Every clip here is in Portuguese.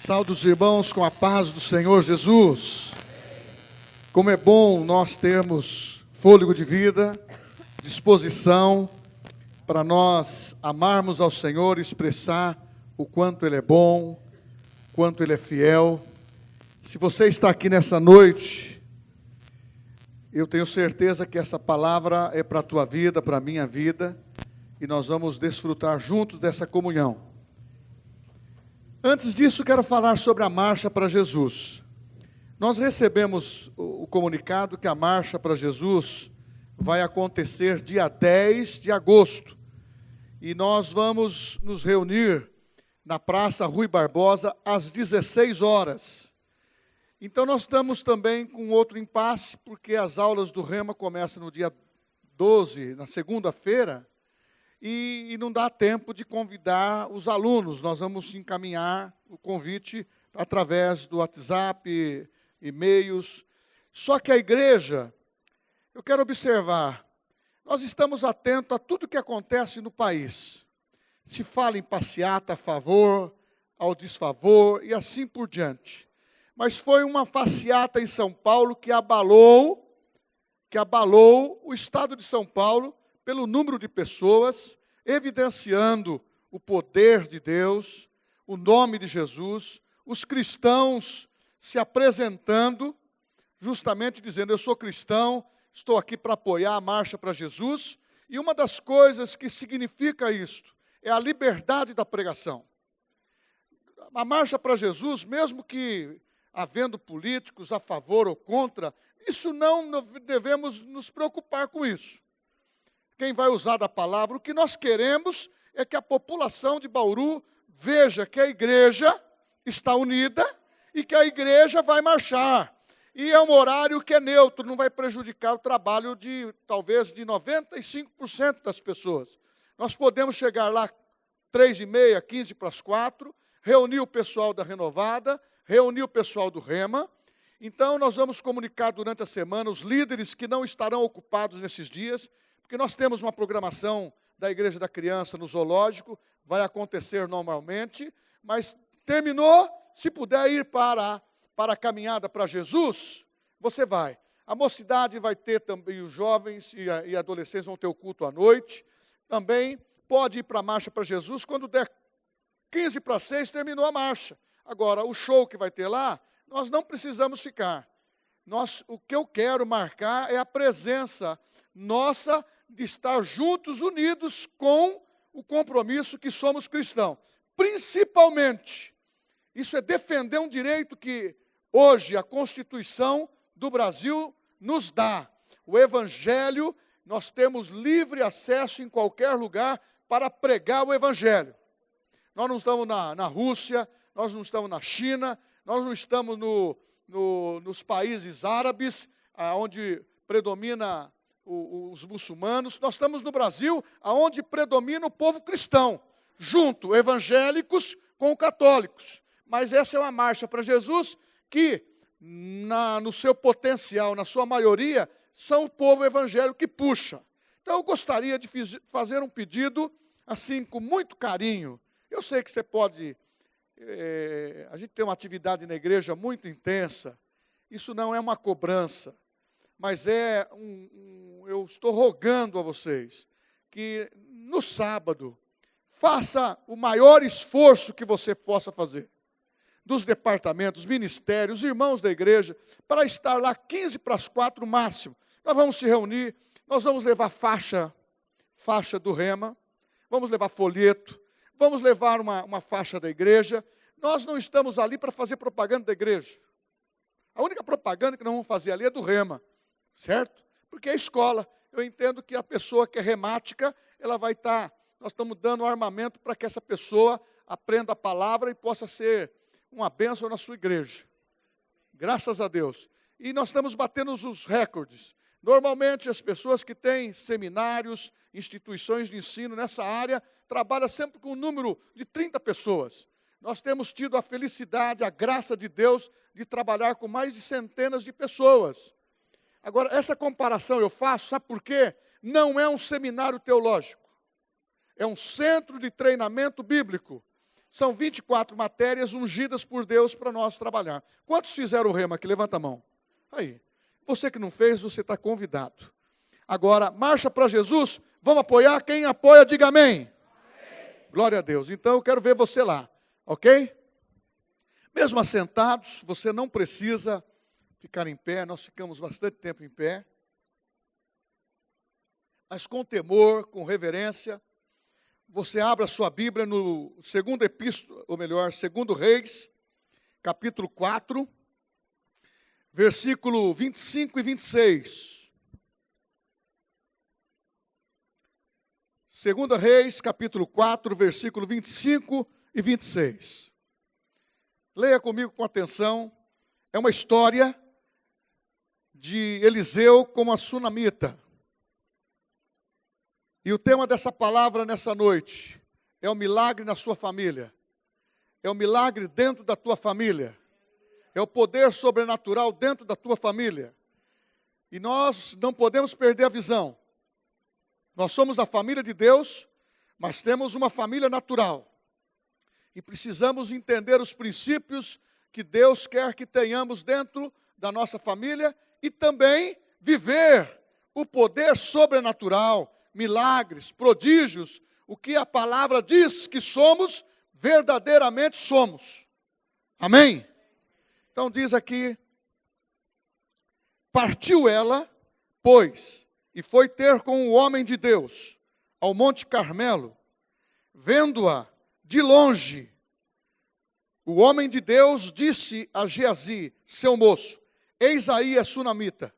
Saúde os irmãos com a paz do Senhor Jesus. Como é bom nós termos fôlego de vida, disposição para nós amarmos ao Senhor e expressar o quanto Ele é bom, quanto Ele é fiel. Se você está aqui nessa noite, eu tenho certeza que essa palavra é para a tua vida, para a minha vida, e nós vamos desfrutar juntos dessa comunhão. Antes disso, quero falar sobre a Marcha para Jesus. Nós recebemos o comunicado que a Marcha para Jesus vai acontecer dia 10 de agosto. E nós vamos nos reunir na Praça Rui Barbosa às 16 horas. Então nós estamos também com outro impasse, porque as aulas do Rema começam no dia 12, na segunda-feira, e não dá tempo de convidar os alunos. Nós vamos encaminhar o convite através do WhatsApp, e-mails. Só que a igreja, eu quero observar, nós estamos atentos a tudo que acontece no país. Se fala em passeata a favor, ao desfavor e assim por diante. Mas foi uma passeata em São Paulo que abalou o estado de São Paulo, pelo número de pessoas, evidenciando o poder de Deus, o nome de Jesus, os cristãos se apresentando, justamente dizendo, eu sou cristão, estou aqui para apoiar a Marcha para Jesus, e uma das coisas que significa isto, é a liberdade da pregação. A Marcha para Jesus, mesmo que havendo políticos a favor ou contra, isso não devemos nos preocupar com isso. Quem vai usar da palavra, o que nós queremos é que a população de Bauru veja que a igreja está unida e que a igreja vai marchar. E é um horário que é neutro, não vai prejudicar o trabalho talvez de 95% das pessoas. Nós podemos chegar lá 3h30, 3:45, reunir o pessoal da Renovada, reunir o pessoal do Rema. Então nós vamos comunicar durante a semana os líderes que não estarão ocupados nesses dias, porque nós temos uma programação da Igreja da Criança no Zoológico, vai acontecer normalmente, mas terminou, se puder ir para a caminhada para Jesus, você vai. A mocidade vai ter também, os jovens e adolescentes vão ter o culto à noite, também pode ir para a Marcha para Jesus, quando der 5:45, terminou a marcha. Agora, o show que vai ter lá, nós não precisamos ficar. O que eu quero marcar é a presença nossa de estar juntos, unidos com o compromisso que somos cristãos. Principalmente, isso é defender um direito que hoje a Constituição do Brasil nos dá. O Evangelho, nós temos livre acesso em qualquer lugar para pregar o Evangelho. Nós não estamos na Rússia, nós não estamos na China, nós não estamos nos países árabes, onde predomina os muçulmanos. Nós estamos no Brasil, onde predomina o povo cristão, junto, evangélicos com católicos. Mas essa é uma marcha para Jesus que, no seu potencial, na sua maioria, são o povo evangélico que puxa. Então eu gostaria de fazer um pedido, assim, com muito carinho. Eu sei que você pode... a gente tem uma atividade na igreja muito intensa. Isso não é uma cobrança, mas eu estou rogando a vocês que no sábado faça o maior esforço que você possa fazer, dos departamentos, ministérios, irmãos da igreja, para estar lá 3:45 máximo. Nós vamos se reunir, nós vamos levar faixa do Rema, vamos levar folheto, vamos levar uma faixa da igreja. Nós não estamos ali para fazer propaganda da igreja. A única propaganda que nós vamos fazer ali é do Rema, certo? Porque é escola. Eu entendo que a pessoa que é remática, ela vai estar... Nós estamos dando armamento para que essa pessoa aprenda a palavra e possa ser uma bênção na sua igreja. Graças a Deus. E nós estamos batendo os recordes. Normalmente, as pessoas que têm seminários, instituições de ensino nessa área, trabalham sempre com um número de 30 pessoas. Nós temos tido a felicidade, a graça de Deus, de trabalhar com mais de centenas de pessoas. Agora, essa comparação eu faço, sabe por quê? Não é um seminário teológico. É um centro de treinamento bíblico. São 24 matérias ungidas por Deus para nós trabalhar. Quantos fizeram o rema aqui? Levanta a mão. Aí. Você que não fez, você está convidado. Agora, marcha para Jesus. Vamos apoiar? Quem apoia, diga amém. Amém. Glória a Deus. Então, eu quero ver você lá. Ok? Mesmo assentados, você não precisa ficar em pé. Nós ficamos bastante tempo em pé. Mas com temor, com reverência, você abre a sua Bíblia no segundo epístola, ou melhor, segundo Reis, capítulo 4, versículo 25 e 26. Segunda Reis, capítulo 4, versículo 25 e 26. Leia comigo com atenção. É uma história de Eliseu com a sunamita. E o tema dessa palavra nessa noite é o milagre na sua família. É o milagre dentro da tua família. É o poder sobrenatural dentro da tua família. E nós não podemos perder a visão. Nós somos a família de Deus, mas temos uma família natural. E precisamos entender os princípios que Deus quer que tenhamos dentro da nossa família e também viver o poder sobrenatural, milagres, prodígios, o que a palavra diz que somos, verdadeiramente somos. Amém? Então diz aqui, partiu ela, pois, e foi ter com o homem de Deus, ao Monte Carmelo, vendo-a de longe. O homem de Deus disse a Geazi, seu moço, eis aí a sunamita.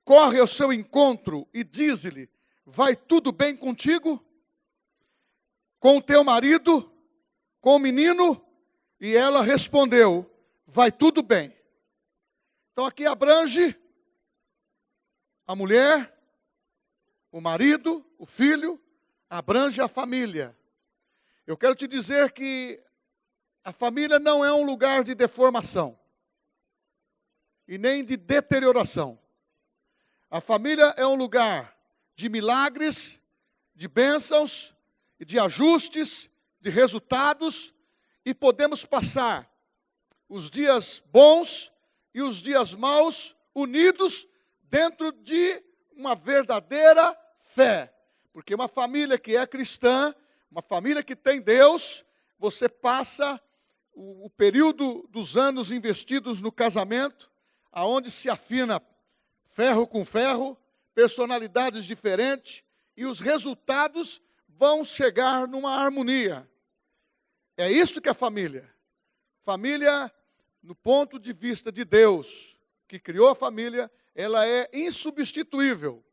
Corre ao seu encontro e diz-lhe, vai tudo bem contigo? Com o teu marido? Com o menino? E ela respondeu, vai tudo bem. Então aqui abrange a mulher, o marido, o filho, abrange a família. Eu quero te dizer que a família não é um lugar de deformação e nem de deterioração. A família é um lugar de milagres, de bênçãos, de ajustes, de resultados, e podemos passar os dias bons e os dias maus unidos dentro de uma verdadeira fé. Porque uma família que é cristã, uma família que tem Deus, você passa o período dos anos investidos no casamento, aonde se afina ferro com ferro, personalidades diferentes, e os resultados vão chegar numa harmonia. É isso que é família. Família, no ponto de vista de Deus, que criou a família, ela é insubstituível.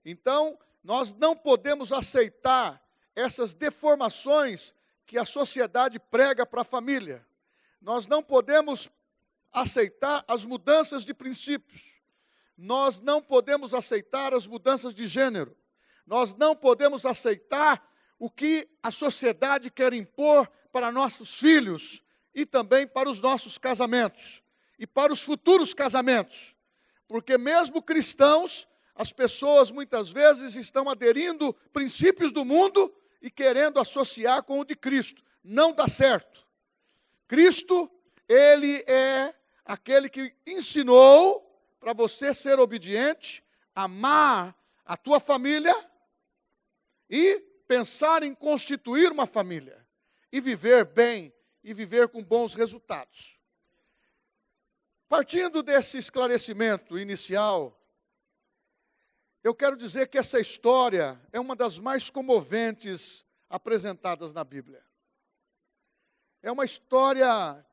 Então, nós não podemos aceitar essas deformações que a sociedade prega para a família. Nós não podemos aceitar as mudanças de princípios. Nós não podemos aceitar as mudanças de gênero. Nós não podemos aceitar o que a sociedade quer impor para nossos filhos e também para os nossos casamentos e para os futuros casamentos. Porque mesmo cristãos, as pessoas muitas vezes estão aderindo princípios do mundo e querendo associar com o de Cristo. Não dá certo. Cristo, ele é aquele que ensinou para você ser obediente, amar a tua família e pensar em constituir uma família e viver bem e viver com bons resultados. Partindo desse esclarecimento inicial, eu quero dizer que essa história é uma das mais comoventes apresentadas na Bíblia. É uma história,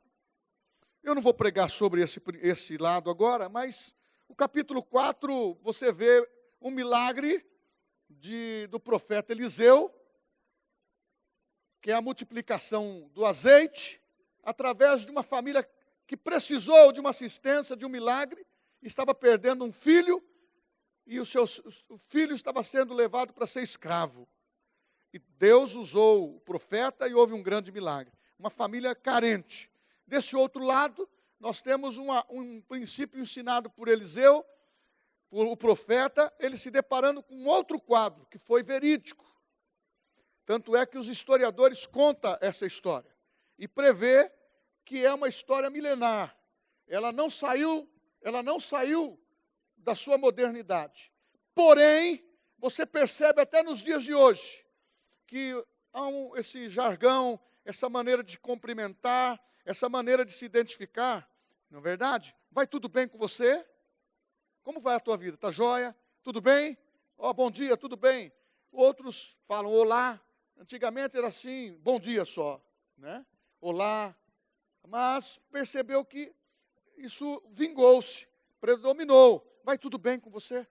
eu não vou pregar sobre esse lado agora, mas o capítulo 4, você vê um milagre do profeta Eliseu, que é a multiplicação do azeite, através de uma família que precisou de uma assistência, de um milagre, estava perdendo um filho, e o filho estava sendo levado para ser escravo. E Deus usou o profeta e houve um grande milagre. Uma família carente. Desse outro lado, nós temos um princípio ensinado por Eliseu, por o profeta, ele se deparando com outro quadro, que foi verídico. Tanto é que os historiadores contam essa história e prevê que é uma história milenar. Ela não saiu da sua modernidade. Porém, você percebe até nos dias de hoje que há esse jargão, essa maneira de cumprimentar, essa maneira de se identificar. Não é verdade? Vai tudo bem com você? Como vai a tua vida? Está jóia? Tudo bem? Bom dia, tudo bem? Outros falam olá. Antigamente era assim, bom dia só, né? Olá. Mas percebeu que isso vingou-se, predominou. Vai tudo bem com você?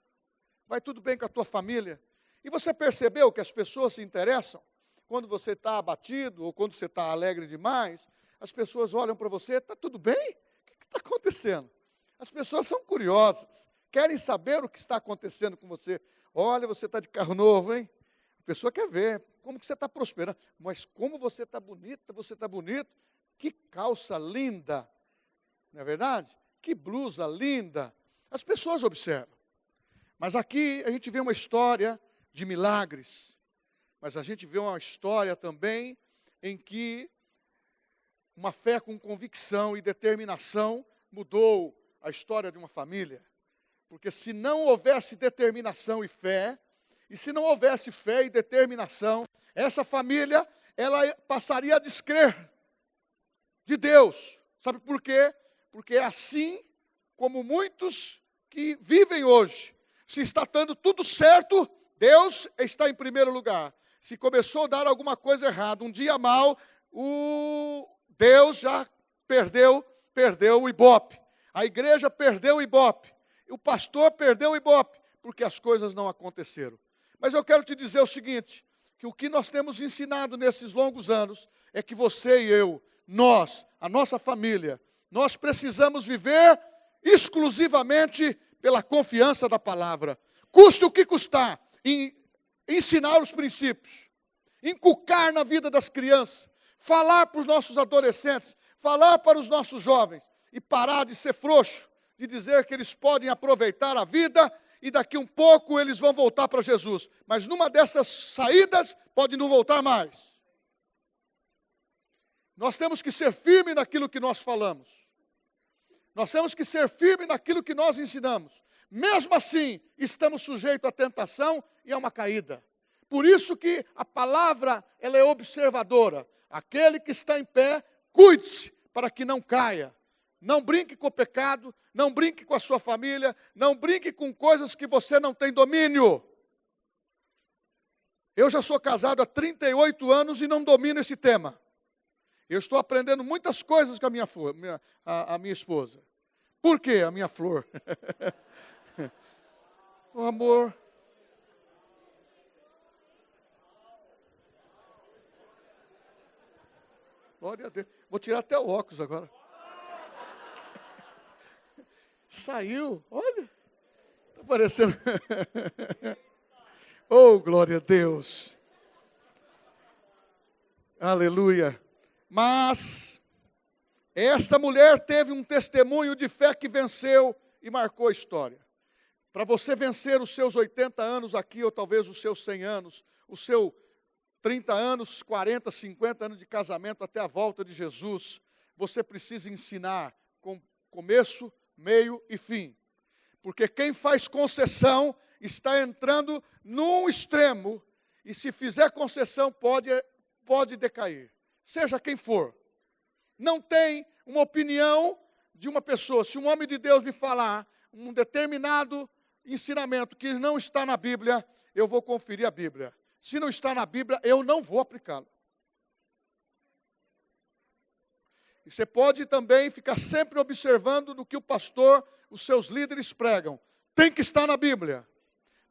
Vai tudo bem com a tua família? E você percebeu que as pessoas se interessam? Quando você está abatido ou quando você está alegre demais, as pessoas olham para você, está tudo bem? O que está acontecendo? As pessoas são curiosas, querem saber o que está acontecendo com você. Olha, você está de carro novo, hein? A pessoa quer ver como que você está prosperando. Mas como você está bonita, você está bonito. Que calça linda, não é verdade? Que blusa linda. As pessoas observam. Mas aqui a gente vê uma história de milagres. Mas a gente vê uma história também em que uma fé com convicção e determinação mudou a história de uma família. Porque se não houvesse determinação e fé, e se não houvesse fé e determinação, essa família, ela passaria a descrer de Deus. Sabe por quê? Porque é assim como muitos que vivem hoje. Se está dando tudo certo, Deus está em primeiro lugar. Se começou a dar alguma coisa errada, um dia mal, Deus já perdeu o ibope. A igreja perdeu o ibope. O pastor perdeu o ibope, porque as coisas não aconteceram. Mas eu quero te dizer o seguinte, que o que nós temos ensinado nesses longos anos, é que você e eu, nós, a nossa família, nós precisamos viver exclusivamente pela confiança da palavra. Custe o que custar, em ensinar os princípios, inculcar na vida das crianças, falar para os nossos adolescentes, falar para os nossos jovens, e parar de ser frouxo, de dizer que eles podem aproveitar a vida, e daqui um pouco eles vão voltar para Jesus. Mas numa dessas saídas, pode não voltar mais. Nós temos que ser firmes naquilo que nós falamos. Nós temos que ser firmes naquilo que nós ensinamos. Mesmo assim, estamos sujeitos à tentação e a uma caída. Por isso que a palavra, ela é observadora. Aquele que está em pé, cuide-se para que não caia. Não brinque com o pecado, não brinque com a sua família, não brinque com coisas que você não tem domínio. Eu já sou casado há 38 anos e não domino esse tema. Eu estou aprendendo muitas coisas com a minha esposa. Por quê? A minha flor. O amor. Glória a Deus. Vou tirar até o óculos agora. Saiu, olha. Está parecendo. Oh, glória a Deus. Aleluia. Mas esta mulher teve um testemunho de fé que venceu e marcou a história. Para você vencer os seus 80 anos aqui, ou talvez os seus 100 anos, os seus 30 anos, 40, 50 anos de casamento até a volta de Jesus, você precisa ensinar com começo, meio e fim. Porque quem faz concessão está entrando num extremo, e se fizer concessão pode decair. Seja quem for. Não tem uma opinião de uma pessoa. Se um homem de Deus me falar um determinado ensinamento que não está na Bíblia, eu vou conferir a Bíblia. Se não está na Bíblia, eu não vou aplicá-lo. E você pode também ficar sempre observando no que o pastor, os seus líderes pregam. Tem que estar na Bíblia.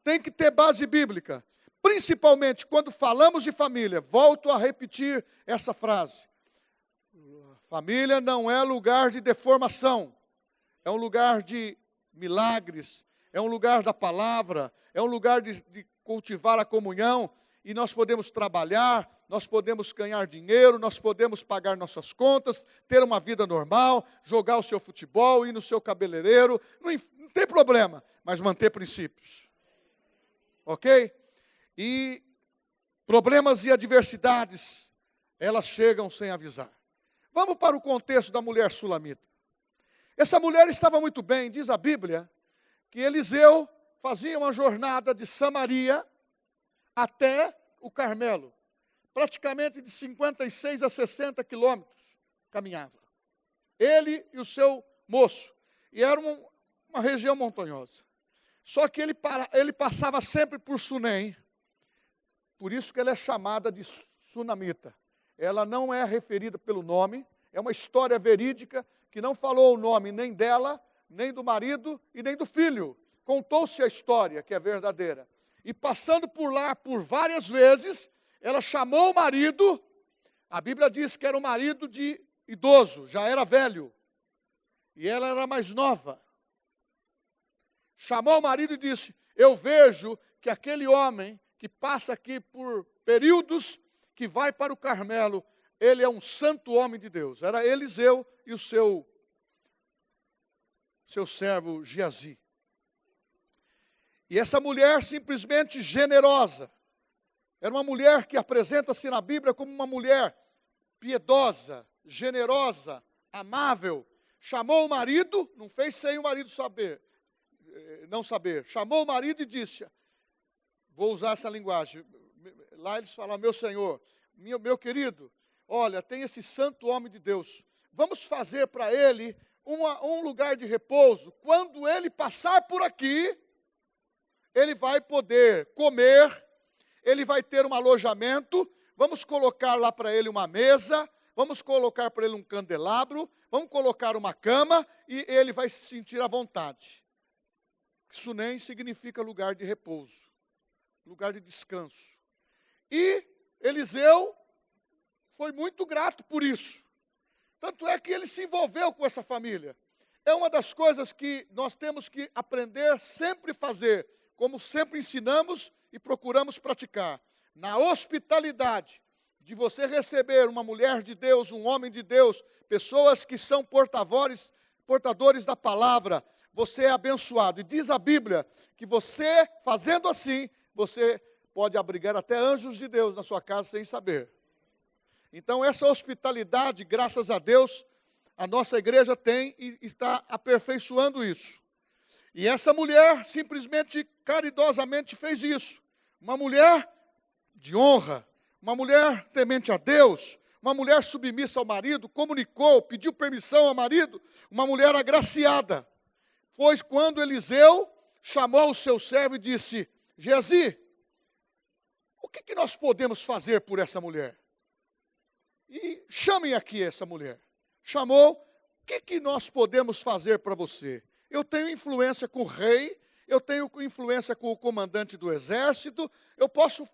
Tem que ter base bíblica. Principalmente quando falamos de família. Volto a repetir essa frase. Família não é lugar de deformação. É um lugar de milagres. É um lugar da palavra. É um lugar de cultivar a comunhão. E nós podemos trabalhar, nós podemos ganhar dinheiro, nós podemos pagar nossas contas, ter uma vida normal, jogar o seu futebol, ir no seu cabeleireiro, não tem problema, mas manter princípios. Ok? E Problemas e adversidades, elas chegam sem avisar. Vamos para o contexto da mulher sulamita. Essa mulher estava muito bem, diz a Bíblia, que Eliseu fazia uma jornada de Samaria até o Carmelo. Praticamente de 56 a 60 quilômetros caminhava. Ele e o seu moço. E era uma região montanhosa. Só que ele passava sempre por Sunem. Por isso que ela é chamada de sunamita. Ela não é referida pelo nome. É uma história verídica que não falou o nome nem dela, nem do marido e nem do filho. Contou-se a história, que é verdadeira. E passando por lá por várias vezes, ela chamou o marido. A Bíblia diz que era um marido de idoso, já era velho. E ela era mais nova. Chamou o marido e disse: eu vejo que aquele homem que passa aqui por períodos, que vai para o Carmelo, ele é um santo homem de Deus. Era Eliseu e o seu servo Geazi. E essa mulher simplesmente generosa. Era uma mulher que apresenta-se na Bíblia como uma mulher piedosa, generosa, amável. Chamou o marido, não fez sem o marido não saber. Chamou o marido e disse, vou usar essa linguagem. Lá eles falam, meu senhor, meu querido, olha, tem esse santo homem de Deus. Vamos fazer para ele um lugar de repouso. Quando ele passar por aqui, ele vai poder comer, ele vai ter um alojamento, vamos colocar lá para ele uma mesa, vamos colocar para ele um candelabro, vamos colocar uma cama e ele vai se sentir à vontade. Sunem significa lugar de repouso, lugar de descanso. E Eliseu foi muito grato por isso. Tanto é que ele se envolveu com essa família. É uma das coisas que nós temos que aprender sempre a fazer, como sempre ensinamos e procuramos praticar. Na hospitalidade, de você receber uma mulher de Deus, um homem de Deus, pessoas que são portadores da palavra, você é abençoado. E diz a Bíblia que você, fazendo assim, você pode abrigar até anjos de Deus na sua casa sem saber. Então, essa hospitalidade, graças a Deus, a nossa igreja tem e está aperfeiçoando isso. E essa mulher simplesmente, caridosamente fez isso. Uma mulher de honra, uma mulher temente a Deus, uma mulher submissa ao marido, comunicou, pediu permissão ao marido, uma mulher agraciada. Pois quando Eliseu chamou o seu servo e disse, Geazi, o que nós podemos fazer por essa mulher? E chamem aqui essa mulher. Chamou, o que nós podemos fazer para você? Eu tenho influência com o rei, eu tenho influência com o comandante do exército, eu posso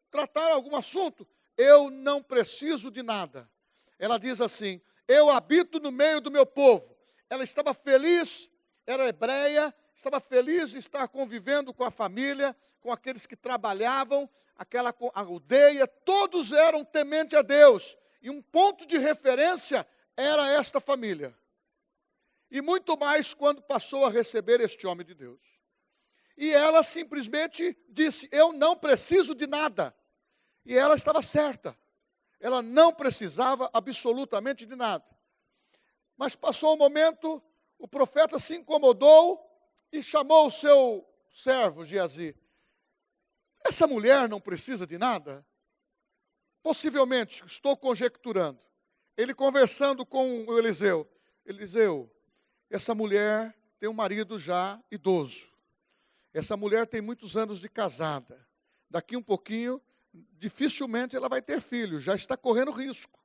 tratar algum assunto? Eu não preciso de nada. Ela diz assim, eu habito no meio do meu povo. Ela estava feliz, era hebreia, estava feliz de estar convivendo com a família, com aqueles que trabalhavam, aquela aldeia, todos eram tementes a Deus. E um ponto de referência era esta família. E muito mais quando passou a receber este homem de Deus. E ela simplesmente disse, eu não preciso de nada. E ela estava certa. Ela não precisava absolutamente de nada. Mas passou um momento, o profeta se incomodou e chamou o seu servo, Geazi. Essa mulher não precisa de nada? Possivelmente, estou conjecturando. Ele conversando com o Eliseu. Eliseu, essa mulher tem um marido já idoso. Essa mulher tem muitos anos de casada. Daqui um pouquinho, dificilmente ela vai ter filho, já está correndo risco.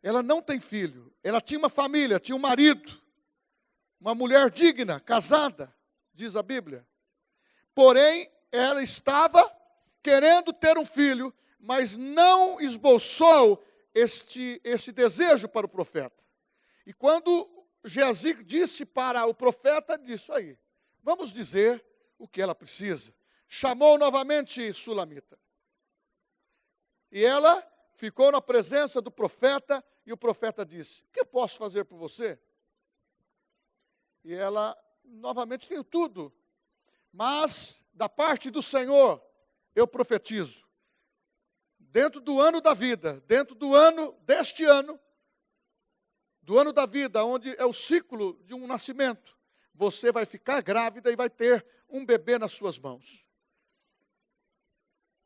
Ela não tem filho, ela tinha uma família, tinha um marido, uma mulher digna, casada, diz a Bíblia. Porém, ela estava querendo ter um filho, mas não esboçou este desejo para o profeta. E quando Geazi disse para o profeta, disse aí, vamos dizer o que ela precisa. Chamou novamente Sulamita. E ela ficou na presença do profeta, e o profeta disse, o que eu posso fazer por você? E ela, novamente, tenho tudo, mas da parte do Senhor, eu profetizo. dentro do ano da vida, dentro do ano, deste ano, do ano da vida, onde é o ciclo de um nascimento, você vai ficar grávida e vai ter um bebê nas suas mãos.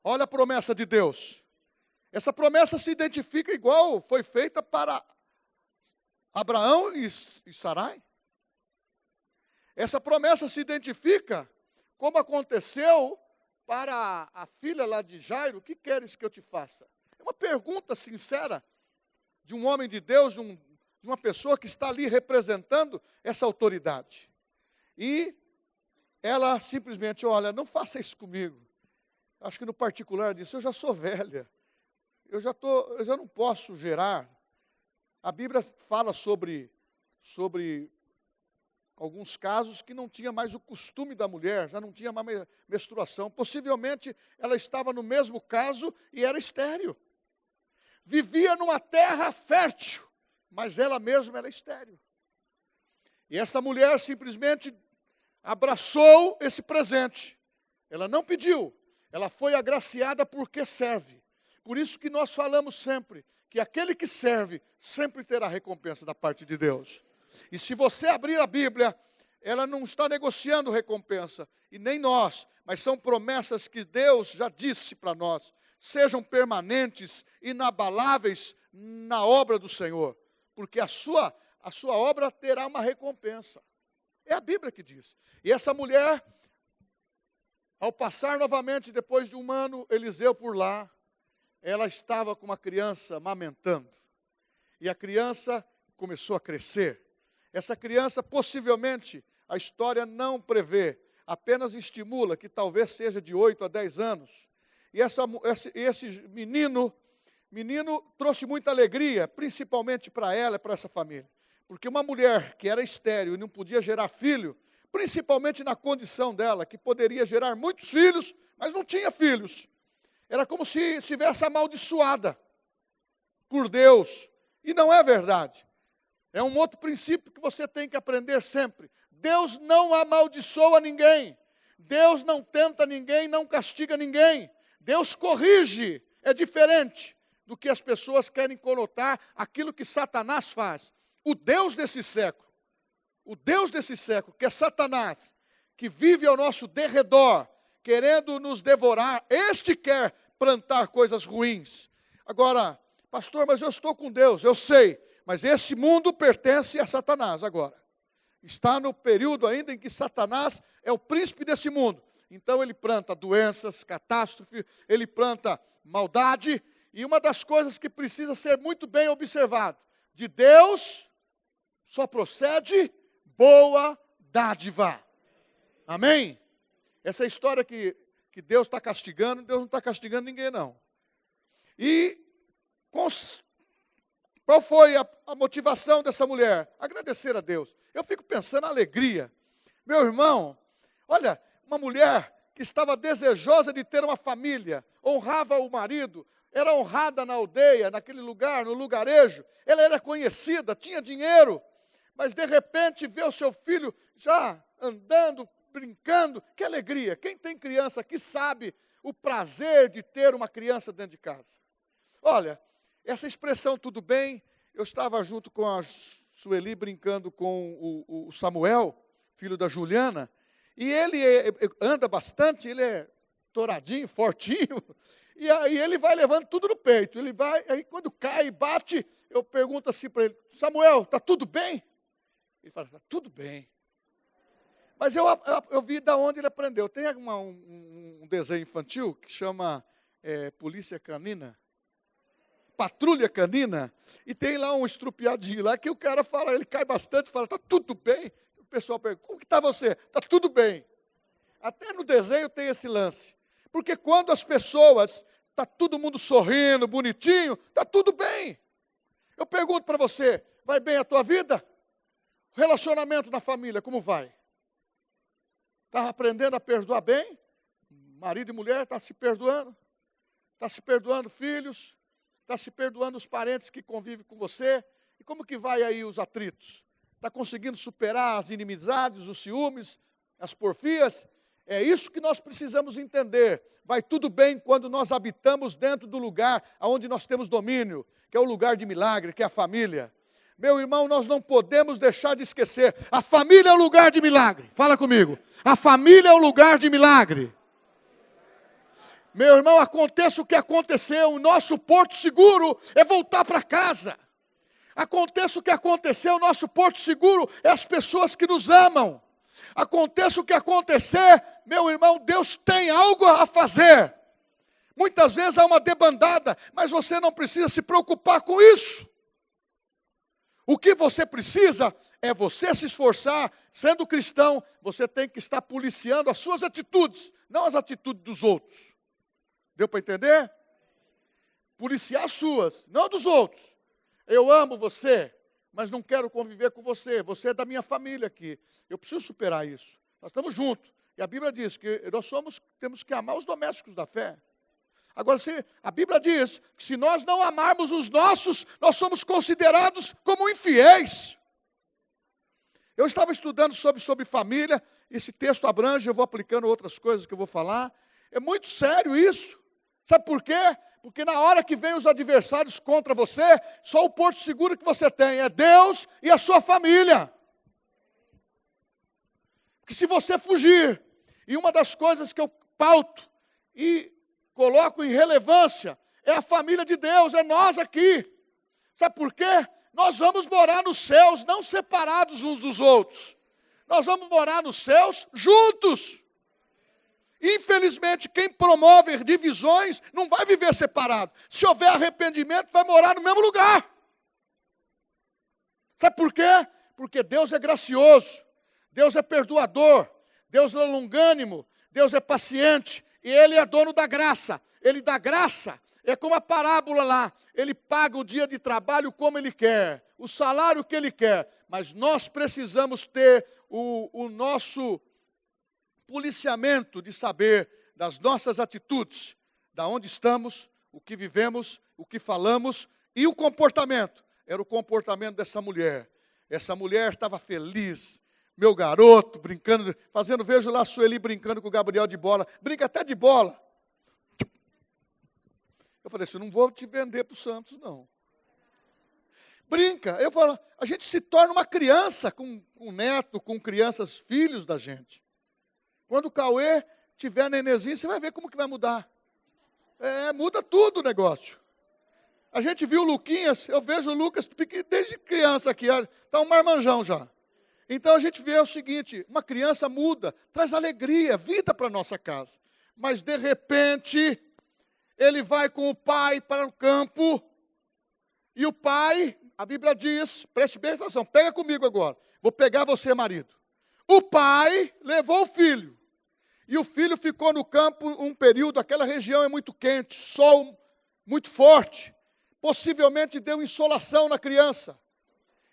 Olha a promessa de Deus. Essa promessa se identifica igual foi feita para Abraão e Sarai. Essa promessa se identifica como aconteceu para a filha lá de Jairo. O que queres que eu te faça? É uma pergunta sincera de um homem de Deus, de uma pessoa que está ali representando essa autoridade. E ela simplesmente, olha, não faça isso comigo. Acho que no particular disso, eu já sou velha. Eu já não posso gerar. A Bíblia fala sobre alguns casos que não tinha mais o costume da mulher, já não tinha mais menstruação. Possivelmente ela estava no mesmo caso e era estéril. Vivia numa terra fértil, mas ela mesma era estéril. E essa mulher simplesmente abraçou esse presente. Ela não pediu, ela foi agraciada porque serve. Por isso que nós falamos sempre que aquele que serve sempre terá recompensa da parte de Deus. E se você abrir a Bíblia, ela não está negociando recompensa, e nem nós, mas são promessas que Deus já disse para nós. Sejam permanentes, inabaláveis na obra do Senhor, porque a sua obra terá uma recompensa. É a Bíblia que diz. E essa mulher, ao passar novamente, depois de um ano, Eliseu por lá, ela estava com uma criança amamentando. E a criança começou a crescer. Essa criança, possivelmente, a história não prevê, apenas estimula que talvez seja de 8 a 10 anos. E esse menino trouxe muita alegria, principalmente para ela e para essa família. Porque uma mulher que era estéril e não podia gerar filho, principalmente na condição dela, que poderia gerar muitos filhos, mas não tinha filhos. Era como se estivesse amaldiçoada por Deus. E não é verdade. É um outro princípio que você tem que aprender sempre. Deus não amaldiçoa ninguém. Deus não tenta ninguém, não castiga ninguém. Deus corrige. É diferente do que as pessoas querem conotar aquilo que Satanás faz. O Deus desse século, que é Satanás, que vive ao nosso derredor, querendo nos devorar, este quer plantar coisas ruins. Agora, pastor, mas eu estou com Deus, eu sei, mas esse mundo pertence a Satanás agora. Está no período ainda em que Satanás é o príncipe desse mundo. Então ele planta doenças, catástrofe, ele planta maldade, e uma das coisas que precisa ser muito bem observado, de Deus só procede boa dádiva. Amém? Essa história que Deus está castigando, Deus não está castigando ninguém, não. E qual foi a motivação dessa mulher? Agradecer a Deus. Eu fico pensando na alegria. Meu irmão, olha, uma mulher que estava desejosa de ter uma família, honrava o marido, era honrada na aldeia, naquele lugar, no lugarejo, ela era conhecida, tinha dinheiro, mas de repente vê o seu filho já andando, brincando, que alegria. Quem tem criança aqui sabe o prazer de ter uma criança dentro de casa. Olha, essa expressão tudo bem, eu estava junto com a Sueli brincando com o Samuel, filho da Juliana, e ele anda bastante, ele é touradinho, fortinho, e aí ele vai levando tudo no peito, ele vai, aí quando cai e bate, eu pergunto assim para ele, Samuel, está tudo bem? Ele fala, está tudo bem. Mas eu vi de onde ele aprendeu. Tem um desenho infantil que chama Polícia Canina, Patrulha Canina, e tem lá um estrupiadinho lá que o cara fala, ele cai bastante, fala, está tudo bem? O pessoal pergunta, como que está você? Está tudo bem. Até no desenho tem esse lance. Porque quando as pessoas, está todo mundo sorrindo, bonitinho, está tudo bem. Eu pergunto para você, vai bem a tua vida? Relacionamento na família, como vai? Está aprendendo a perdoar bem? Marido e mulher, está se perdoando? Está se perdoando filhos? Está se perdoando os parentes que convivem com você? E como que vai aí os atritos? Está conseguindo superar as inimizades, os ciúmes, as porfias? É isso que nós precisamos entender. Vai tudo bem quando nós habitamos dentro do lugar onde nós temos domínio, que é o lugar de milagre, que é a família. Meu irmão, nós não podemos deixar de esquecer, a família é o lugar de milagre. Fala comigo. A família é o lugar de milagre. Meu irmão, aconteça o que aconteceu, o nosso porto seguro é voltar para casa. Aconteça o que aconteceu, o nosso porto seguro é as pessoas que nos amam. Aconteça o que acontecer, meu irmão, Deus tem algo a fazer. Muitas vezes há uma debandada, mas você não precisa se preocupar com isso. O que você precisa é você se esforçar, sendo cristão, você tem que estar policiando as suas atitudes, não as atitudes dos outros. Deu para entender? Policiar as suas, não dos outros. Eu amo você, mas não quero conviver com você. Você é da minha família aqui. Eu preciso superar isso. Nós estamos juntos. E a Bíblia diz que temos que amar os domésticos da fé. Agora, a Bíblia diz que se nós não amarmos os nossos, nós somos considerados como infiéis. Eu estava estudando sobre família, esse texto abrange, eu vou aplicando outras coisas que eu vou falar. É muito sério isso. Sabe por quê? Porque na hora que vem os adversários contra você, só o porto seguro que você tem é Deus e a sua família. Porque se você fugir, e uma das coisas que eu pauto e coloco em relevância é a família de Deus, é nós aqui. Sabe por quê? Nós vamos morar nos céus, não separados uns dos outros. Nós vamos morar nos céus juntos. Infelizmente, quem promove divisões não vai viver separado. Se houver arrependimento, vai morar no mesmo lugar. Sabe por quê? Porque Deus é gracioso, Deus é perdoador, Deus é longânimo, Deus é paciente, e Ele é dono da graça. Ele dá graça, é como a parábola lá, Ele paga o dia de trabalho como Ele quer, o salário que Ele quer, mas nós precisamos ter o nosso policiamento de saber das nossas atitudes, da onde estamos, o que vivemos, o que falamos e o comportamento. Era o comportamento dessa mulher. Essa mulher estava feliz. Meu garoto brincando, vejo lá a Sueli brincando com o Gabriel de bola. Brinca até de bola. Eu falei assim, não vou te vender para o Santos, não. Brinca. Eu falo, a gente se torna uma criança com neto, com crianças, filhos da gente. Quando o Cauê tiver nenenzinho, você vai ver como que vai mudar. Muda tudo o negócio. A gente viu o Luquinhas, eu vejo o Lucas desde criança aqui, está um marmanjão já. Então a gente vê o seguinte, uma criança muda, traz alegria, vida para a nossa casa. Mas de repente, ele vai com o pai para o campo, e o pai, a Bíblia diz, preste bem atenção, pega comigo agora, vou pegar você, marido. O pai levou o filho. E o filho ficou no campo um período, aquela região é muito quente, sol muito forte. Possivelmente deu insolação na criança.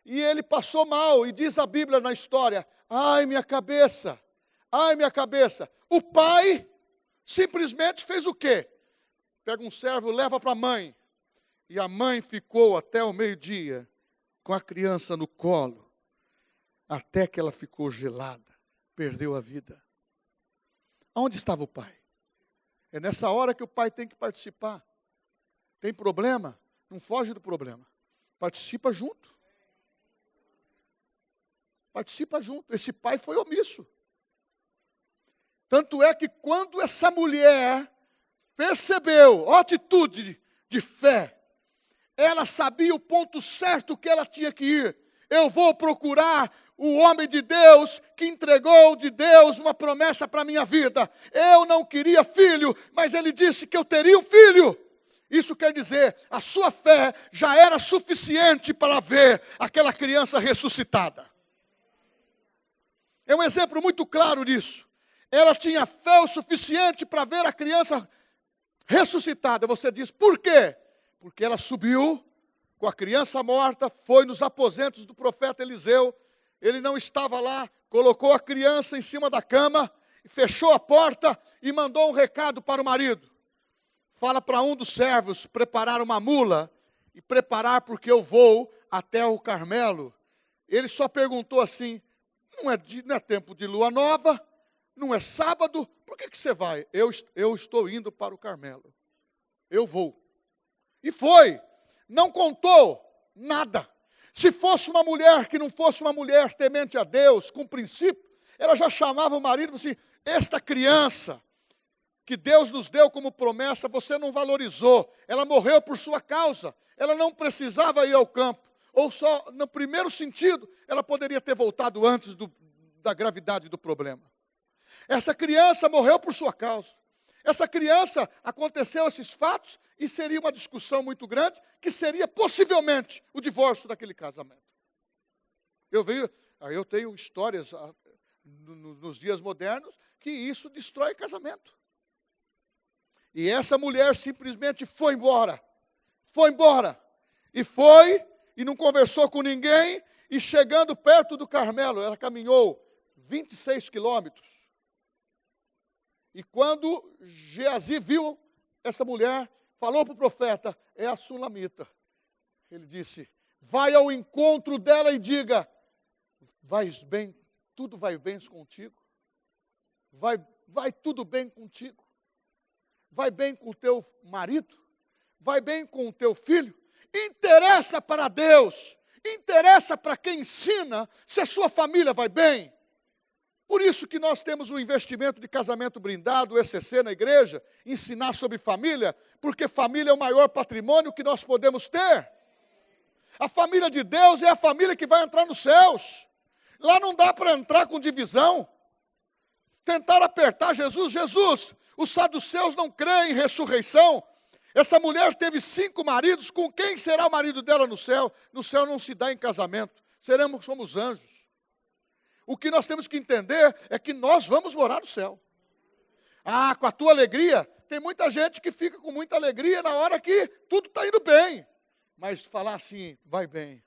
E ele passou mal, e diz a Bíblia na história, ai minha cabeça, ai minha cabeça. O pai simplesmente fez o quê? Pega um servo, leva para a mãe. E a mãe ficou até o meio-dia com a criança no colo, até que ela ficou gelada, perdeu a vida. Onde estava o pai? É nessa hora que o pai tem que participar. Tem problema? Não foge do problema. Participa junto. Participa junto. Esse pai foi omisso. Tanto é que quando essa mulher percebeu, ó, atitude de fé, ela sabia o ponto certo que ela tinha que ir. Eu vou procurar o homem de Deus que entregou de Deus uma promessa para a minha vida. Eu não queria filho, mas ele disse que eu teria um filho. Isso quer dizer, a sua fé já era suficiente para ver aquela criança ressuscitada. É um exemplo muito claro disso. Ela tinha fé o suficiente para ver a criança ressuscitada. Você diz, por quê? Porque ela subiu com a criança morta, foi nos aposentos do profeta Eliseu. Ele não estava lá, colocou a criança em cima da cama, fechou a porta e mandou um recado para o marido. Fala para um dos servos preparar uma mula e preparar porque eu vou até o Carmelo. Ele só perguntou assim, não é tempo de lua nova, Não é sábado, por que você vai? Eu estou indo para o Carmelo. Eu vou. E foi. Não contou nada. Se fosse uma mulher que não fosse uma mulher temente a Deus, com princípio, ela já chamava o marido e falava assim, esta criança que Deus nos deu como promessa, você não valorizou. Ela morreu por sua causa. Ela não precisava ir ao campo. Ou só, no primeiro sentido, ela poderia ter voltado antes da gravidade do problema. Essa criança morreu por sua causa. Essa criança, aconteceu esses fatos, e seria uma discussão muito grande, que seria possivelmente o divórcio daquele casamento. Eu tenho histórias nos dias modernos, que isso destrói casamento. E essa mulher simplesmente foi embora. Foi embora. E não conversou com ninguém, e chegando perto do Carmelo, ela caminhou 26 quilômetros. E quando Geazi viu essa mulher, falou para o profeta, é a sulamita. Ele disse, vai ao encontro dela e diga, vais bem, tudo vai bem contigo? Vai tudo bem contigo? Vai bem com o teu marido? Vai bem com o teu filho? Interessa para Deus, interessa para quem ensina, se a sua família vai bem. Por isso que nós temos o investimento de casamento brindado, o ECC na igreja, ensinar sobre família, porque família é o maior patrimônio que nós podemos ter. A família de Deus é a família que vai entrar nos céus. Lá não dá para entrar com divisão. Tentar apertar Jesus, os saduceus não creem em ressurreição. Essa mulher teve 5 maridos, com quem será o marido dela no céu? No céu não se dá em casamento, somos anjos. O que nós temos que entender é que nós vamos morar no céu. Ah, com a tua alegria, tem muita gente que fica com muita alegria na hora que tudo está indo bem. Mas falar assim, vai bem.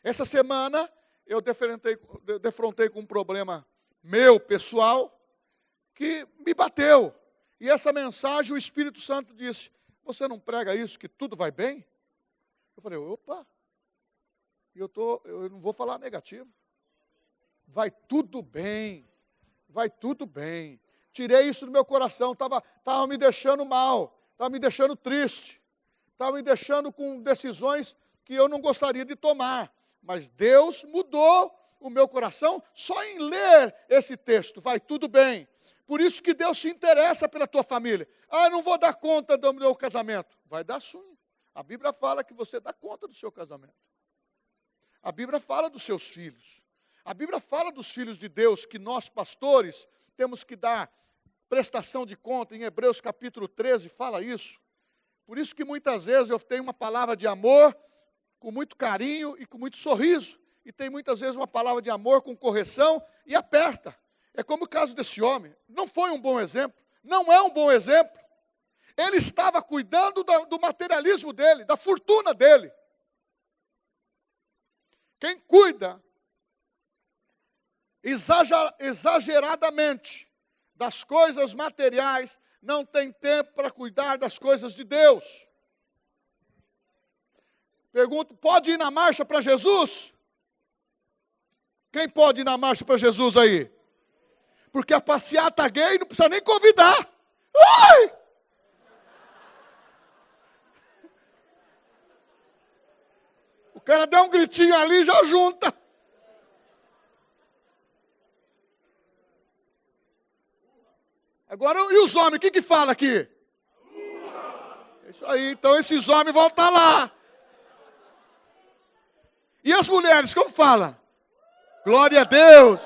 Essa semana eu defrontei com um problema meu, pessoal, que me bateu. E essa mensagem, o Espírito Santo disse, você não prega isso, que tudo vai bem? Eu falei, opa, eu não vou falar negativo. Vai tudo bem, vai tudo bem. Tirei isso do meu coração, estava me deixando mal, estava me deixando triste, estava me deixando com decisões que eu não gostaria de tomar. Mas Deus mudou o meu coração só em ler esse texto, vai tudo bem. Por isso que Deus se interessa pela tua família. Ah, eu não vou dar conta do meu casamento. Vai dar sim. A Bíblia fala que você dá conta do seu casamento. A Bíblia fala dos seus filhos. A Bíblia fala dos filhos de Deus, que nós, pastores, temos que dar prestação de conta. Em Hebreus capítulo 13 fala isso. Por isso que muitas vezes eu tenho uma palavra de amor com muito carinho e com muito sorriso. E tem muitas vezes uma palavra de amor com correção e aperta. É como o caso desse homem. Não foi um bom exemplo. Não é um bom exemplo. Ele estava cuidando do materialismo dele, da fortuna dele. Quem cuida exageradamente das coisas materiais, não tem tempo para cuidar das coisas de Deus. Pergunto, pode ir na marcha para Jesus? Quem pode ir na marcha para Jesus aí? Porque a passeata gay não precisa nem convidar. Ai! O cara dá um gritinho ali e já junta. Agora, e os homens, o que fala aqui? É isso aí, então esses homens vão estar lá. E as mulheres, como fala? Glória a Deus.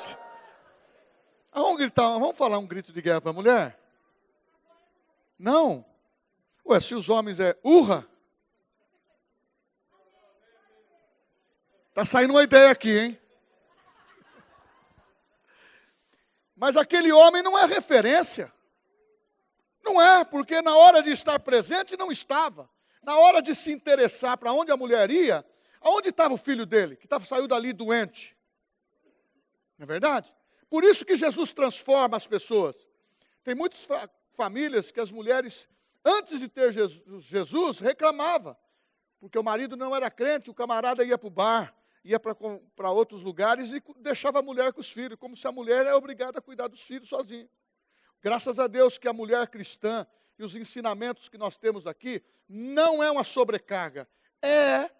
Vamos gritar, vamos falar um grito de guerra para a mulher? Não. Ué, se os homens é urra. Está saindo uma ideia aqui, hein? Mas aquele homem não é referência. Não é, porque na hora de estar presente não estava. Na hora de se interessar para onde a mulher ia, aonde estava o filho dele, que saiu dali doente? Não é verdade? Por isso que Jesus transforma as pessoas. Tem muitas famílias que as mulheres, antes de ter Jesus, reclamavam. Porque o marido não era crente, o camarada ia para o bar. ia para outros lugares e deixava a mulher com os filhos, como se a mulher é obrigada a cuidar dos filhos sozinha. Graças a Deus que a mulher cristã e os ensinamentos que nós temos aqui não é uma sobrecarga, é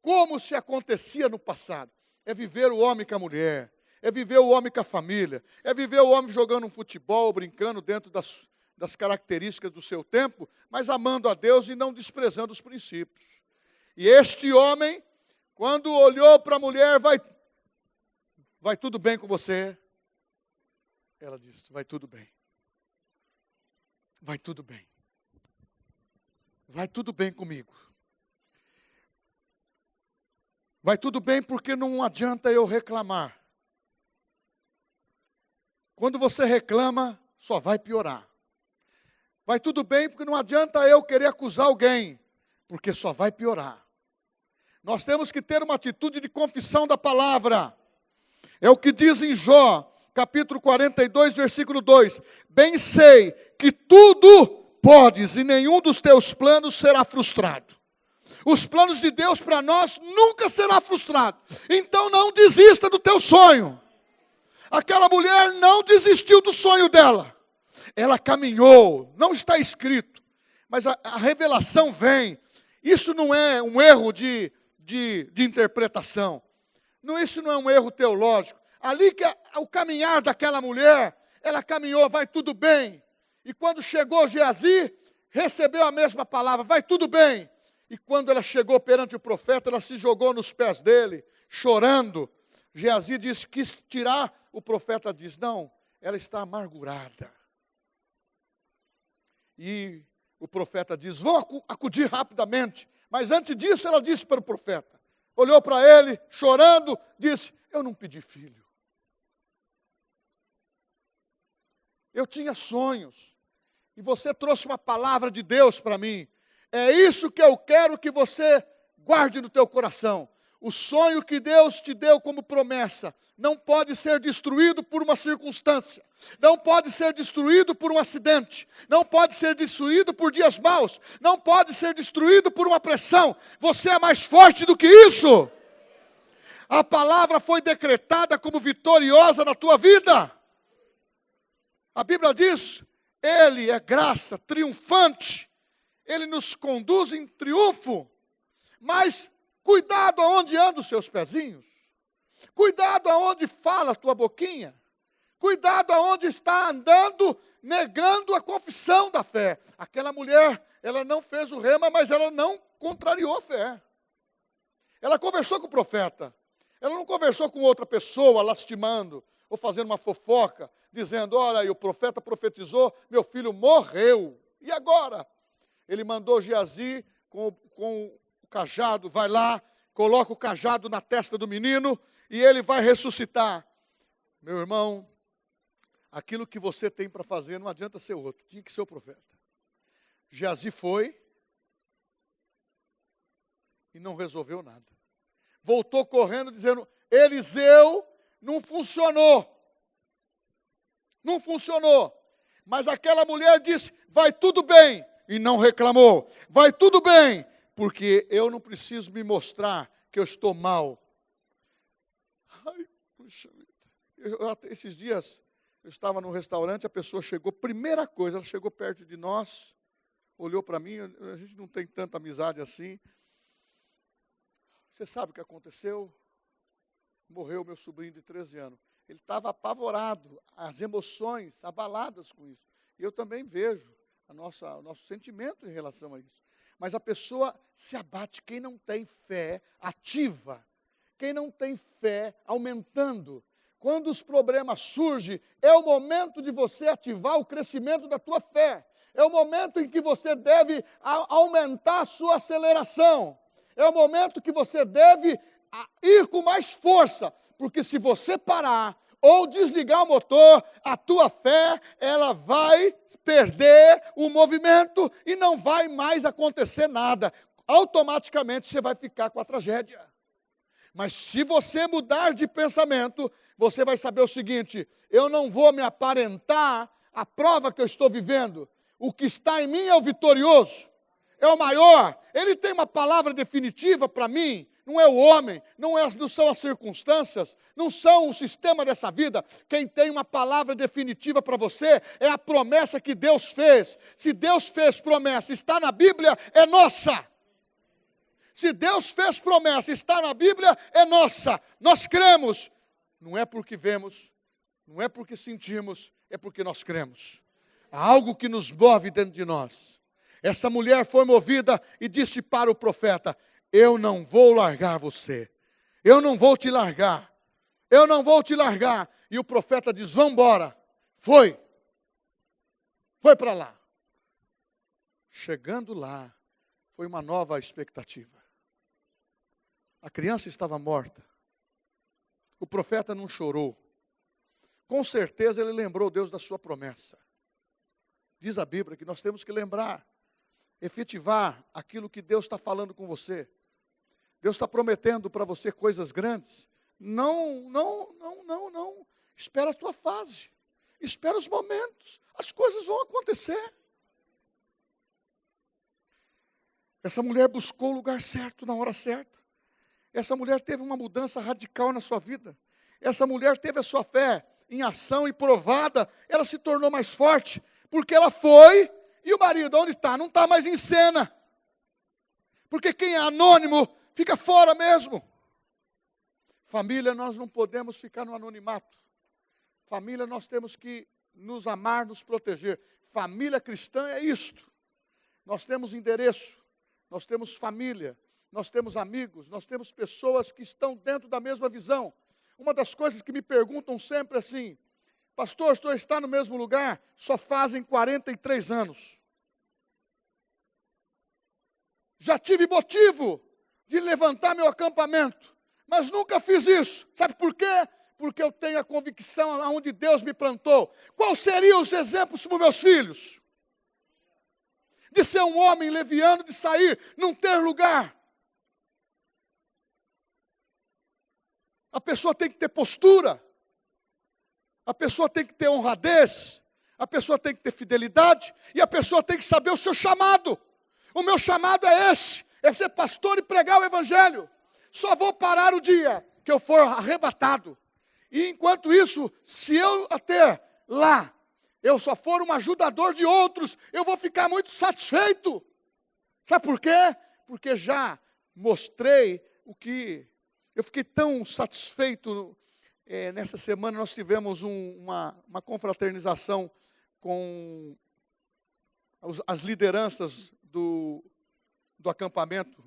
como se acontecia no passado. É viver o homem com a mulher, é viver o homem com a família, é viver o homem jogando um futebol, brincando dentro das características do seu tempo, mas amando a Deus e não desprezando os princípios. E este homem, quando olhou para a mulher, vai tudo bem com você? Ela disse, vai tudo bem. Vai tudo bem. Vai tudo bem comigo. Vai tudo bem porque não adianta eu reclamar. Quando você reclama, só vai piorar. Vai tudo bem porque não adianta eu querer acusar alguém, porque só vai piorar. Nós temos que ter uma atitude de confissão da palavra. É o que diz em Jó, capítulo 42, versículo 2. Bem sei que tudo podes e nenhum dos teus planos será frustrado. Os planos de Deus para nós nunca será frustrado. Então não desista do teu sonho. Aquela mulher não desistiu do sonho dela. Ela caminhou, não está escrito, mas a revelação vem. Isso não é um erro de interpretação. Isso não é um erro teológico. Ali que o caminhar daquela mulher, ela caminhou, vai tudo bem. E quando chegou Geazi, recebeu a mesma palavra, vai tudo bem. E quando ela chegou perante o profeta, ela se jogou nos pés dele, chorando. Geazi disse, quis tirar, o profeta diz, não, ela está amargurada. E o profeta diz, vou acudir rapidamente. Mas antes disso, ela disse para o profeta, olhou para ele, chorando, disse, eu não pedi filho. Eu tinha sonhos, e você trouxe uma palavra de Deus para mim. É isso que eu quero que você guarde no teu coração. O sonho que Deus te deu como promessa não pode ser destruído por uma circunstância, não pode ser destruído por um acidente, não pode ser destruído por dias maus, não pode ser destruído por uma pressão. Você é mais forte do que isso. A palavra foi decretada como vitoriosa na tua vida. A Bíblia diz, Ele é graça triunfante, Ele nos conduz em triunfo, mas cuidado aonde andam os seus pezinhos. Cuidado aonde fala a tua boquinha. Cuidado aonde está andando, negando a confissão da fé. Aquela mulher, ela não fez o rema, mas ela não contrariou a fé. Ela conversou com o profeta. Ela não conversou com outra pessoa, lastimando, ou fazendo uma fofoca, dizendo, olha aí, o profeta profetizou, meu filho morreu. E agora? Ele mandou Geazi com o cajado, vai lá, coloca o cajado na testa do menino e ele vai ressuscitar. Meu irmão, aquilo que você tem para fazer não adianta ser outro, tinha que ser o profeta. Geazi foi e não resolveu nada. Voltou correndo dizendo, Eliseu não funcionou. Não funcionou. Mas aquela mulher disse, vai tudo bem. E não reclamou. Vai tudo bem. Porque eu não preciso me mostrar que eu estou mal. Ai, puxa vida. Esses dias, eu estava num restaurante, a pessoa chegou, primeira coisa, ela chegou perto de nós, olhou para mim, a gente não tem tanta amizade assim. Você sabe o que aconteceu? Morreu meu sobrinho de 13 anos. Ele estava apavorado, as emoções abaladas com isso. E eu também vejo o nosso sentimento em relação a isso. Mas a pessoa se abate, quem não tem fé ativa, quem não tem fé aumentando. Quando os problemas surgem, é o momento de você ativar o crescimento da tua fé. É o momento em que você deve aumentar a sua aceleração. É o momento que você deve ir com mais força, porque se você parar ou desligar o motor, a tua fé, ela vai perder o movimento e não vai mais acontecer nada. Automaticamente você vai ficar com a tragédia. Mas se você mudar de pensamento, você vai saber o seguinte, eu não vou me aparentar a prova que eu estou vivendo. O que está em mim é o vitorioso, é o maior. Ele tem uma palavra definitiva para mim. não é o homem, não são as circunstâncias, não são o sistema dessa vida. Quem tem uma palavra definitiva para você é a promessa que Deus fez. Se Deus fez promessa, está na Bíblia, é nossa. Se Deus fez promessa, está na Bíblia, é nossa. Nós cremos. Não é porque vemos, não é porque sentimos, é porque nós cremos. Há algo que nos move dentro de nós. Essa mulher foi movida e disse para o profeta: eu não vou largar você. Eu não vou te largar. Eu não vou te largar. E o profeta diz: vamos embora. Foi. Foi para lá. Chegando lá, foi uma nova expectativa. A criança estava morta. O profeta não chorou. Com certeza ele lembrou Deus da sua promessa. Diz a Bíblia que nós temos que lembrar, efetivar aquilo que Deus está falando com você. Deus está prometendo para você coisas grandes. Não. Espera a tua fase. Espera os momentos. As coisas vão acontecer. Essa mulher buscou o lugar certo, na hora certa. Essa mulher teve uma mudança radical na sua vida. Essa mulher teve a sua fé em ação e provada. Ela se tornou mais forte, porque ela foi, e o marido, onde está? Não está mais em cena. Porque quem é anônimo, fica fora mesmo. Família, nós não podemos ficar no anonimato. Família, nós temos que nos amar, nos proteger. Família cristã é isto. Nós temos endereço, nós temos família, nós temos amigos, nós temos pessoas que estão dentro da mesma visão. Uma das coisas que me perguntam sempre assim: pastor, estou está no mesmo lugar? Só fazem 43 anos. Já tive motivo de levantar meu acampamento, mas nunca fiz isso. Sabe por quê? Porque eu tenho a convicção aonde Deus me plantou. Quais seriam os exemplos para os meus filhos? De ser um homem leviano, de sair, não ter lugar. A pessoa tem que ter postura. A pessoa tem que ter honradez. A pessoa tem que ter fidelidade. E a pessoa tem que saber o seu chamado. O meu chamado é esse. É ser pastor e pregar o evangelho. Só vou parar o dia que eu for arrebatado. E enquanto isso, se eu até lá, eu só for um ajudador de outros, eu vou ficar muito satisfeito. Sabe por quê? Porque já mostrei o que... Eu fiquei tão satisfeito. Nessa semana nós tivemos uma confraternização com as lideranças do acampamento.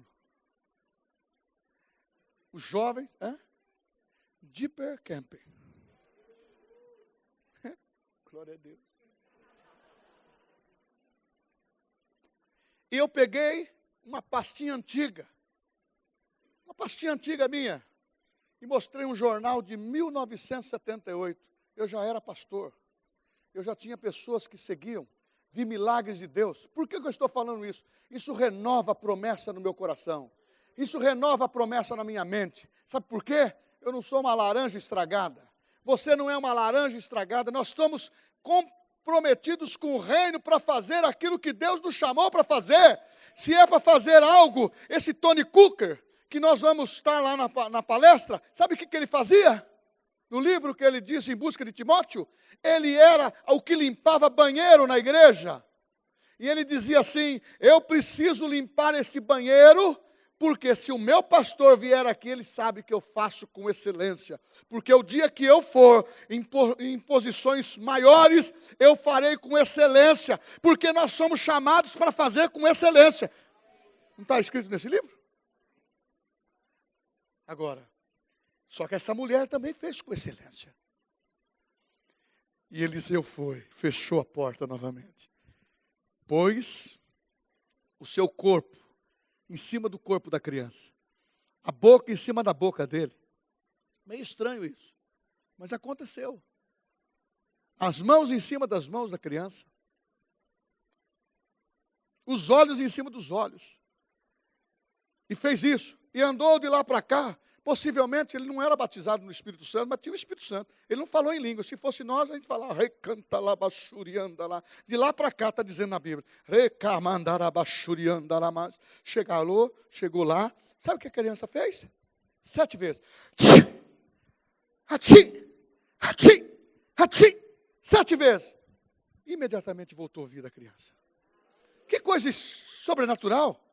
Os jovens, Deeper Camping. Glória a Deus. E eu peguei uma pastinha antiga minha, e mostrei um jornal de 1978. Eu já era pastor. Eu já tinha pessoas que seguiam. Vi milagres de Deus. Por que eu estou falando isso? Isso renova a promessa no meu coração. Isso renova a promessa na minha mente. Sabe por quê? Eu não sou uma laranja estragada. Você não é uma laranja estragada. Nós estamos comprometidos com o reino para fazer aquilo que Deus nos chamou para fazer. Se é para fazer algo, esse Tony Cooker, que nós vamos estar lá na palestra, sabe o que ele fazia? No livro que ele disse Em Busca de Timóteo, ele era o que limpava banheiro na igreja. E ele dizia assim: eu preciso limpar este banheiro, porque se o meu pastor vier aqui, ele sabe que eu faço com excelência. Porque o dia que eu for em posições maiores, eu farei com excelência. Porque nós somos chamados para fazer com excelência. Não está escrito nesse livro? Agora, só que essa mulher também fez com excelência. E Eliseu fechou a porta novamente. Pôs o seu corpo em cima do corpo da criança. A boca em cima da boca dele. Meio estranho isso. Mas aconteceu. As mãos em cima das mãos da criança. Os olhos em cima dos olhos. E fez isso. E andou de lá para cá. Possivelmente ele não era batizado no Espírito Santo, mas tinha o Espírito Santo. Ele não falou em língua. Se fosse nós, a gente falava, recanta lá, bachurianda lá. De lá para cá, está dizendo na Bíblia. Recamandara bachurianda lá. Chegou lá, Sabe o que a criança fez? 7 vezes. Atchim, atchim, atchim. 7 vezes. Imediatamente voltou a vida a criança. Que coisa sobrenatural.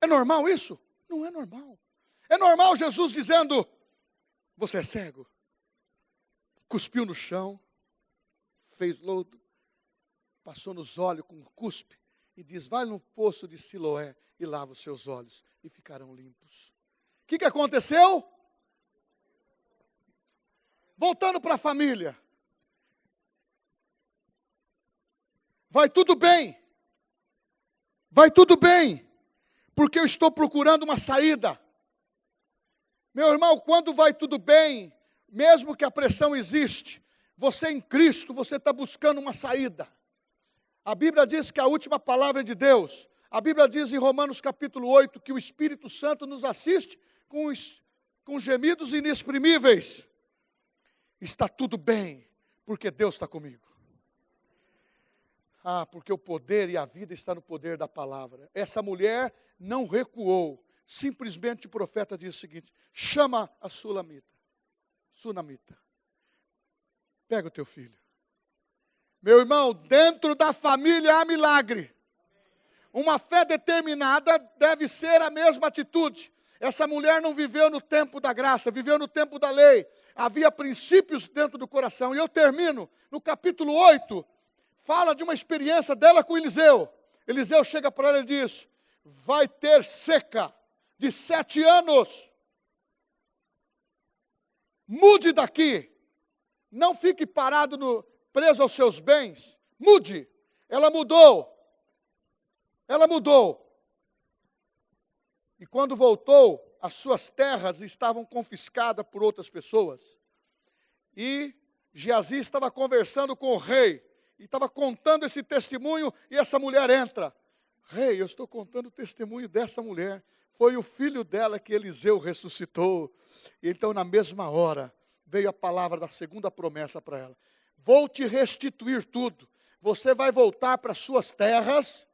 É normal isso? Não é normal. É normal Jesus dizendo, você é cego. Cuspiu no chão, fez lodo, passou nos olhos com cuspe e diz, vai no poço de Siloé e lava os seus olhos e ficarão limpos. O que aconteceu? Voltando para a família. Vai tudo bem. Vai tudo bem. Porque eu estou procurando uma saída. Meu irmão, quando vai tudo bem, mesmo que a pressão existe, você em Cristo, você está buscando uma saída. A Bíblia diz que a última palavra é de Deus. A Bíblia diz em Romanos capítulo 8 que o Espírito Santo nos assiste com gemidos inexprimíveis. Está tudo bem, porque Deus está comigo. Porque o poder e a vida está no poder da palavra. Essa mulher não recuou. Simplesmente o profeta diz o seguinte, chama a Sunamita. Pega o teu filho. Meu irmão, dentro da família há milagre. Uma fé determinada deve ser a mesma atitude. Essa mulher não viveu no tempo da graça, viveu no tempo da lei. Havia princípios dentro do coração. E eu termino no capítulo 8, fala de uma experiência dela com Eliseu. Eliseu chega para ela e diz, vai ter seca de 7 anos. Mude daqui. Não fique parado preso aos seus bens. Mude. Ela mudou. Ela mudou. E quando voltou, as suas terras estavam confiscadas por outras pessoas. E Geazi estava conversando com o rei. E estava contando esse testemunho. E essa mulher entra. Rei, eu estou contando o testemunho dessa mulher. Foi o filho dela que Eliseu ressuscitou. E então, na mesma hora, veio a palavra da segunda promessa para ela. Vou te restituir tudo. Você vai voltar para as suas terras.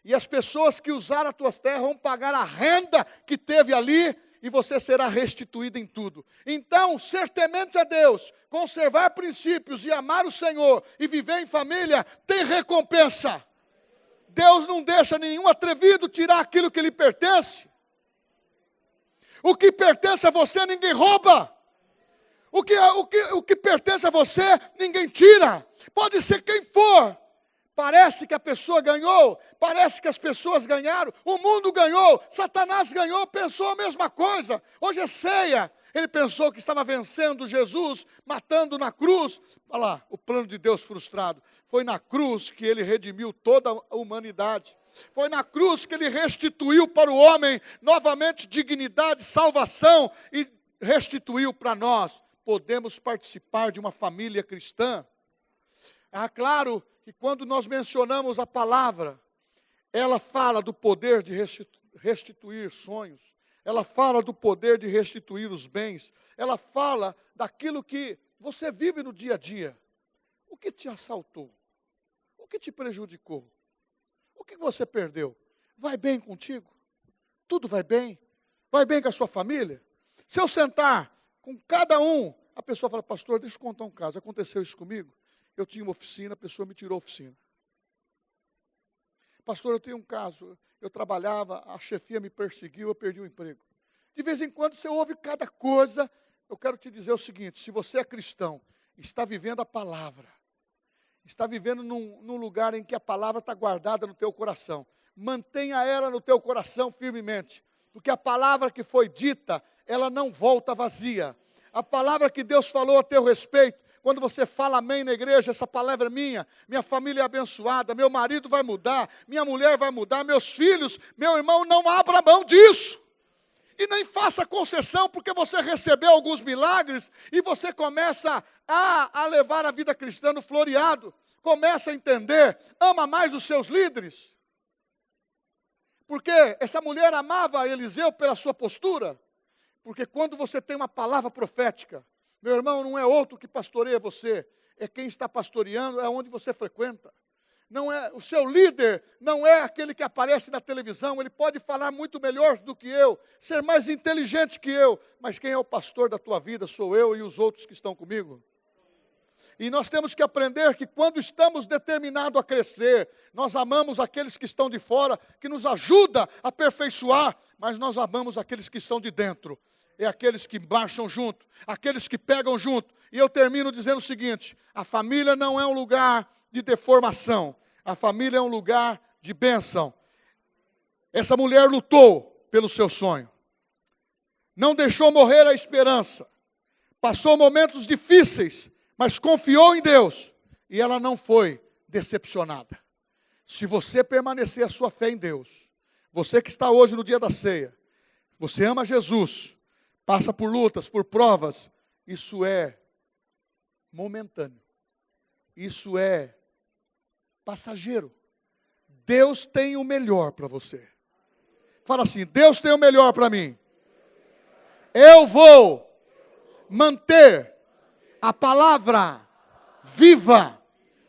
E as pessoas que usaram as tuas terras vão pagar a renda que teve ali. E você será restituído em tudo. Então, ser temente a Deus, conservar princípios e amar o Senhor e viver em família, tem recompensa. Deus não deixa nenhum atrevido tirar aquilo que lhe pertence. O que pertence a você, ninguém rouba. O que pertence a você, ninguém tira. Pode ser quem for. Parece que a pessoa ganhou, parece que as pessoas ganharam, o mundo ganhou, Satanás ganhou, pensou a mesma coisa. Hoje é ceia. Ele pensou que estava vencendo Jesus, matando na cruz. Olha lá, o plano de Deus frustrado. Foi na cruz que ele redimiu toda a humanidade. Foi na cruz que ele restituiu para o homem novamente dignidade, salvação e restituiu para nós. Podemos participar de uma família cristã. Claro que quando nós mencionamos a palavra, ela fala do poder de restituir sonhos. Ela fala do poder de restituir os bens. Ela fala daquilo que você vive no dia a dia. O que te assaltou? O que te prejudicou? O que você perdeu? Vai bem contigo? Tudo vai bem? Vai bem com a sua família? Se eu sentar com cada um, a pessoa fala, pastor, deixa eu contar um caso. Aconteceu isso comigo? Eu tinha uma oficina, a pessoa me tirou a oficina. Pastor, eu tenho um caso. Eu trabalhava, a chefia me perseguiu, eu perdi o emprego. De vez em quando você ouve cada coisa. Eu quero te dizer o seguinte, se você é cristão, está vivendo a palavra, está vivendo num lugar em que a palavra está guardada no teu coração, mantenha ela no teu coração firmemente, porque a palavra que foi dita, ela não volta vazia. A palavra que Deus falou a teu respeito, quando você fala amém na igreja, essa palavra é minha família é abençoada, meu marido vai mudar, minha mulher vai mudar, meus filhos, meu irmão, não abra mão disso. E nem faça concessão, porque você recebeu alguns milagres, e você começa a levar a vida cristã no floreado, começa a entender, ama mais os seus líderes. Porque essa mulher amava Eliseu pela sua postura, porque quando você tem uma palavra profética, meu irmão, não é outro que pastoreia você, é quem está pastoreando, é onde você frequenta. não é, o seu líder não é aquele que aparece na televisão, ele pode falar muito melhor do que eu, ser mais inteligente que eu, mas quem é o pastor da tua vida sou eu e os outros que estão comigo. E nós temos que aprender que quando estamos determinados a crescer, nós amamos aqueles que estão de fora, que nos ajuda a aperfeiçoar, mas nós amamos aqueles que estão de dentro. É aqueles que marcham junto, aqueles que pegam junto. E eu termino dizendo o seguinte: a família não é um lugar de deformação, a família é um lugar de bênção. Essa mulher lutou pelo seu sonho, não deixou morrer a esperança, passou momentos difíceis, mas confiou em Deus, e ela não foi decepcionada. Se você permanecer a sua fé em Deus, você que está hoje no dia da ceia, você ama Jesus, passa por lutas, por provas, isso é momentâneo, isso é passageiro. Deus tem o melhor para você. Fala assim: Deus tem o melhor para mim. Eu vou manter a palavra viva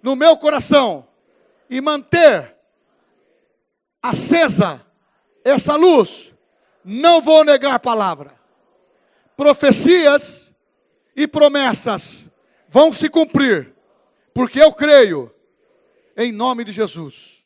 no meu coração e manter acesa essa luz. Não vou negar a palavra. Profecias e promessas vão se cumprir, porque eu creio, em nome de Jesus.